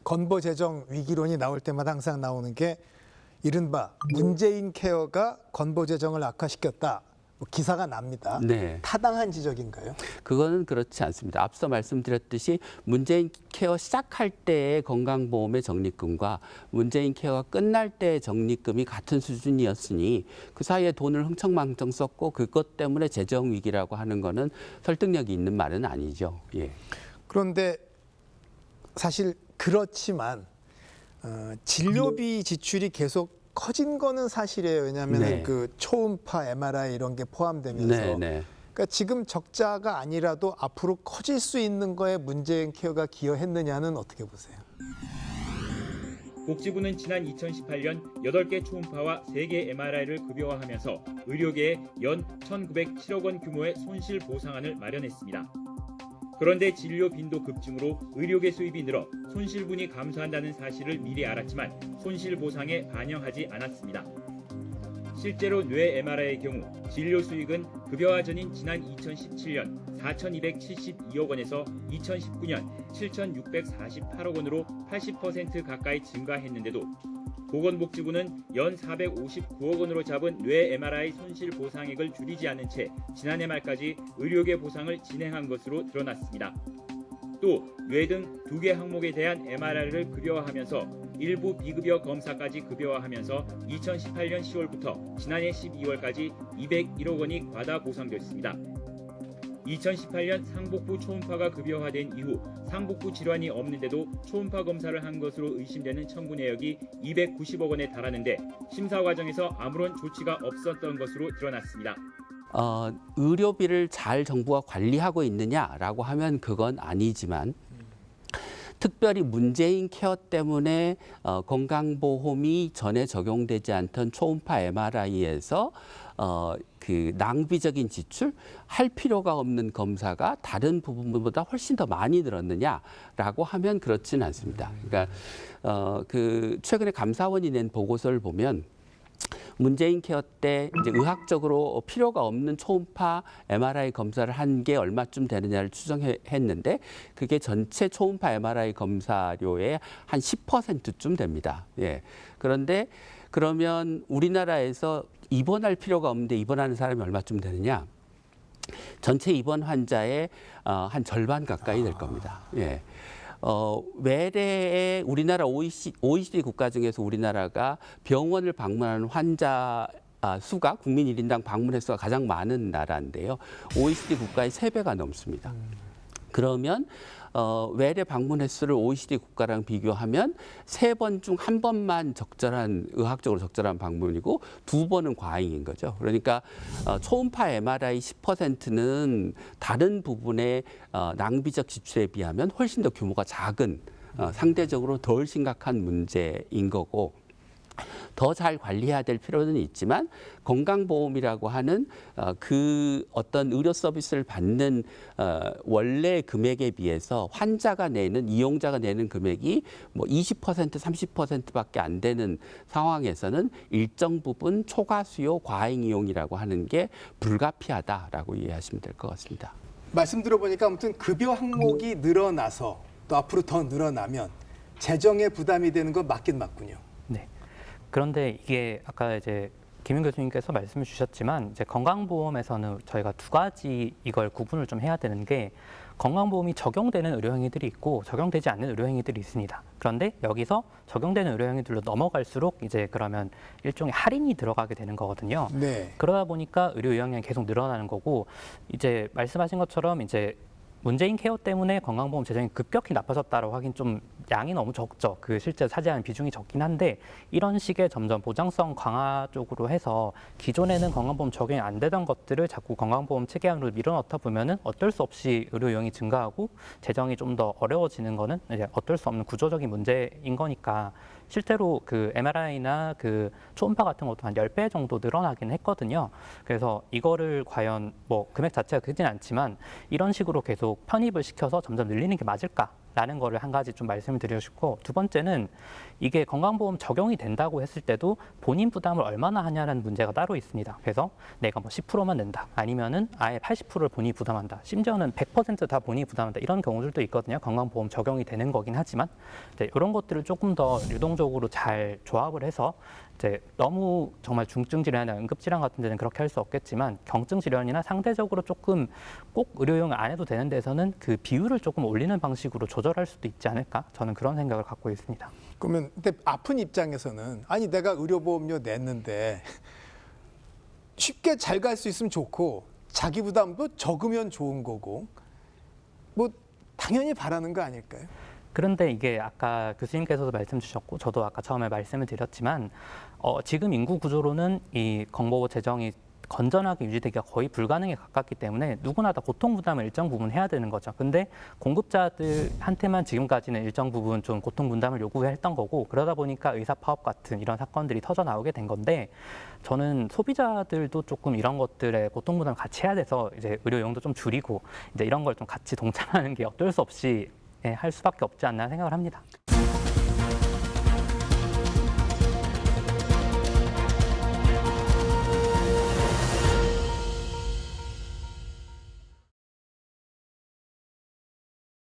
건보 재정 위기론이 나올 때마다 항상 나오는 게 이른바 문재인 케어가 건보 재정을 악화시켰다. 뭐 기사가 납니다. 네. 타당한 지적인가요? 그거는 그렇지 않습니다. 앞서 말씀드렸듯이 문재인 케어 시작할 때의 건강보험의 적립금과 문재인 케어가 끝날 때의 적립금이 같은 수준이었으니 그 사이에 돈을 흥청망청 썼고 그것 때문에 재정 위기라고 하는 거는 설득력이 있는 말은 아니죠. 예. 그런데 사실 그렇지만 진료비 지출이 계속 커진 거는 사실이에요. 왜냐하면 네. 그 초음파, MRI 이런 게 포함되면서 네, 네. 그러니까 지금 적자가 아니라도 앞으로 커질 수 있는 거에 문재인 케어가 기여했느냐는 어떻게 보세요? 복지부는 지난 2018년 8개 초음파와 3개 MRI를 급여화하면서 의료계에 연 1,907억 원 규모의 손실 보상안을 마련했습니다. 그런데 진료 빈도 급증으로 의료계 수입이 늘어 손실분이 감소한다는 사실을 미리 알았지만 손실 보상에 반영하지 않았습니다. 실제로 뇌 MRI의 경우 진료 수익은 급여화 전인 지난 2017년 4,272억 원에서 2019년 7,648억 원으로 80% 가까이 증가했는데도 보건복지부는 연 459억 원으로 잡은 뇌 MRI 손실 보상액을 줄이지 않은 채 지난해 말까지 의료계 보상을 진행한 것으로 드러났습니다. 또 뇌 등 2개 항목에 대한 MRI를 급여화하면서 일부 비급여 검사까지 급여화하면서 2018년 10월부터 지난해 12월까지 201억 원이 과다 보상됐습니다. 2018년 상복부 초음파가 급여화된 이후 상복부 질환이 없는데도 초음파 검사를 한 것으로 의심되는 청구 내역이 290억 원에 달하는데 심사 과정에서 아무런 조치가 없었던 것으로 드러났습니다. 의료비를 잘 정부가 관리하고 있느냐라고 하면 그건 아니지만 특별히 문재인 케어 때문에 건강보험이 전에 적용되지 않던 초음파 MRI에서 그 낭비적인 지출, 할 필요가 없는 검사가 다른 부분보다 훨씬 더 많이 늘었느냐라고 하면 그렇지는 않습니다. 그러니까 그 최근에 감사원이 낸 보고서를 보면 문재인 케어 때 이제 의학적으로 필요가 없는 초음파 MRI 검사를 한 게 얼마쯤 되느냐를 추정했는데 그게 전체 초음파 MRI 검사료의 한 10%쯤 됩니다. 예. 그런데 그러면 우리나라에서 입원할 필요가 없는데 입원하는 사람이 얼마쯤 되느냐? 전체 입원 환자의 한 절반 가까이 될 겁니다. 예. 외래의 우리나라 OECD 국가 중에서 우리나라가 병원을 방문하는 환자 수가 국민 1인당 방문 횟수가 가장 많은 나라인데요. OECD 국가의 3배가 넘습니다. 그러면 외래 방문 횟수를 OECD 국가랑 비교하면 3번 중 1번만 적절한 의학적으로 적절한 방문이고 2번은 과잉인 거죠. 그러니까 초음파 MRI 10%는 다른 부분의 낭비적 지출에 비하면 훨씬 더 규모가 작은 상대적으로 덜 심각한 문제인 거고 더 잘 관리해야 될 필요는 있지만 건강보험이라고 하는 그 어떤 의료 서비스를 받는 원래 금액에 비해서 환자가 내는 이용자가 내는 금액이 뭐 20% 30%밖에 안 되는 상황에서는 일정 부분 초과 수요 과잉 이용이라고 하는 게 불가피하다라고 이해하시면 될 것 같습니다. 말씀 들어보니까 아무튼 급여 항목이 늘어나서 또 앞으로 더 늘어나면 재정에 부담이 되는 건 맞긴 맞군요. 네. 그런데 이게 아까 이제 김윤 교수님께서 말씀을 주셨지만 이제 건강보험에서는 저희가 2가지 이걸 구분을 좀 해야 되는 게 건강보험이 적용되는 의료행위들이 있고 적용되지 않는 의료행위들이 있습니다. 그런데 여기서 적용되는 의료행위들로 넘어갈수록 이제 그러면 일종의 할인이 들어가게 되는 거거든요. 네. 그러다 보니까 의료 이용량이 계속 늘어나는 거고 이제 말씀하신 것처럼 이제 문재인 케어 때문에 건강보험 재정이 급격히 나빠졌다라고 하긴 좀 양이 너무 적죠. 그 실제 차지하는 비중이 적긴 한데 이런 식의 점점 보장성 강화 쪽으로 해서 기존에는 건강보험 적용이 안 되던 것들을 자꾸 건강보험 체계안으로 밀어넣다 보면은 어쩔 수 없이 의료 이용이 증가하고 재정이 좀 더 어려워지는 거는 이제 어쩔 수 없는 구조적인 문제인 거니까 실제로 그 MRI나 그 초음파 같은 것도 한 10배 정도 늘어나긴 했거든요. 그래서 이거를 과연 뭐 금액 자체가 크진 않지만 이런 식으로 계속 편입을 시켜서 점점 늘리는 게 맞을까? 라는 거를 한 가지 좀 말씀을 드리고 싶고, 두 번째는 이게 건강보험 적용이 된다고 했을 때도 본인 부담을 얼마나 하냐는 문제가 따로 있습니다. 그래서 내가 뭐 10%만 낸다, 아니면은 아예 80%를 본인이 부담한다, 심지어는 100% 다 본인이 부담한다, 이런 경우들도 있거든요. 건강보험 적용이 되는 거긴 하지만 이제 이런 것들을 조금 더 유동적으로 잘 조합을 해서 이제 너무 정말 중증 질환이나 응급 질환 같은 데는 그렇게 할 수 없겠지만 경증 질환이나 상대적으로 조금 꼭 의료용을 안 해도 되는 데서는 그 비율을 조금 올리는 방식으로 조절할 수도 있지 않을까, 저는 그런 생각을 갖고 있습니다. 그러면 근데 아픈 입장에서는 아니 내가 의료보험료 냈는데 쉽게 잘 갈 수 있으면 좋고 자기 부담도 적으면 좋은 거고 뭐 당연히 바라는 거 아닐까요? 그런데 이게 아까 교수님께서도 말씀 주셨고 저도 아까 처음에 말씀을 드렸지만 지금 인구 구조로는 이 건보 재정이 건전하게 유지되기가 거의 불가능에 가깝기 때문에 누구나 다 고통 부담을 일정 부분 해야 되는 거죠. 근데 공급자들한테만 지금까지는 일정 부분 좀 고통 분담을 요구했던 거고, 그러다 보니까 의사 파업 같은 이런 사건들이 터져 나오게 된 건데, 저는 소비자들도 조금 이런 것들에 고통 부담을 같이 해야 돼서 이제 의료용도 좀 줄이고 이제 이런 걸 좀 같이 동참하는 게 어쩔 수 없이 할 수밖에 없지 않나 생각을 합니다.